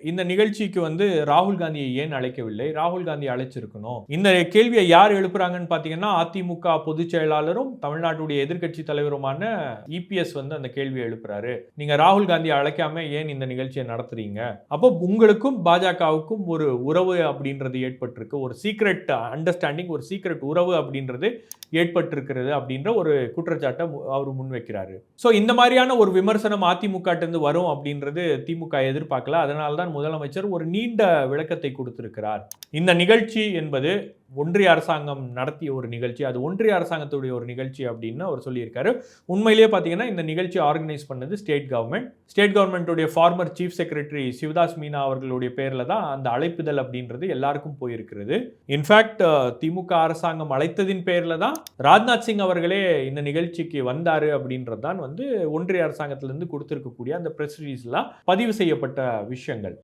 இந்த நிகழ்ச்சிக்கு வந்து ராகுல் காந்தியை ஏன் அழைக்கவில்லை? ராகுல் காந்தி அழைச்சிருக்கணும். இந்த கேள்வியை யார் எழுப்புறாங்கன்னு பார்த்தீங்கன்னா, அதிமுக பொதுச் செயலாளரும், தமிழ்நாட்டுடைய எதிர்க்கட்சி தலைவருமான இபிஎஸ் வந்து அந்த கேள்வியை எழுப்புறாரு. நீங்க ராகுல் காந்தியை அழைக்காம ஏன் இந்த நிகழ்ச்சியை நடத்துறீங்க? அப்போ உங்களுக்கும் பாஜகவுக்கும் ஒரு உறவு அப்படின்றது ஏற்பட்டிருக்கு. ஒரு சீக்ரெட் அண்டர்ஸ்டாண்டிங், ஒரு சீக்ரெட் உறவு அப்படின்றது ஏற்பட்டிருக்கிறது அப்படின்ற ஒரு குற்றச்சாட்டை அவர் முன்வைக்கிறாரு. ஸோ இந்த மாதிரியான ஒரு விமர்சனம் அதிமுக இருந்து வரும் அப்படின்றது திமுக எதிர்பார்க்கல. அதனால தான் முதலமைச்சர் ஒரு நீண்ட விளக்கத்தை கொடுத்திருக்கிறார். இந்த நிகழ்ச்சி என்பது ஒன்றிய அரசாங்கம் நடத்திய ஒரு நிகழ்ச்சி, அது ஒன்றிய அரசாங்கத்துடைய ஒரு நிகழ்ச்சி அப்படின்னு அவர் சொல்லியிருக்காரு. உண்மையிலேயே பார்த்தீங்கன்னா இந்த நிகழ்ச்சி ஆர்கனைஸ் பண்ணது ஸ்டேட் கவர்மெண்ட். ஸ்டேட் கவர்மெண்ட்டுடைய former chief secretary Sivadas Meena அவர்களுடைய பேரில் தான் அந்த அழைப்புதல் அப்படின்றது எல்லாருக்கும் போயிருக்கிறது. இன்ஃபேக்ட் திமுக அரசாங்கம் அழைத்ததின் பேரில் தான் ராஜ்நாத் சிங் அவர்களே இந்த நிகழ்ச்சிக்கு வந்தாரு அப்படின்றது தான் வந்து ஒன்றிய அரசாங்கத்திலிருந்து கொடுத்திருக்கக்கூடிய அந்த பிரஸ் ரிலீஸ்லாம் பதிவு செய்யப்பட்ட விஷயங்கள்.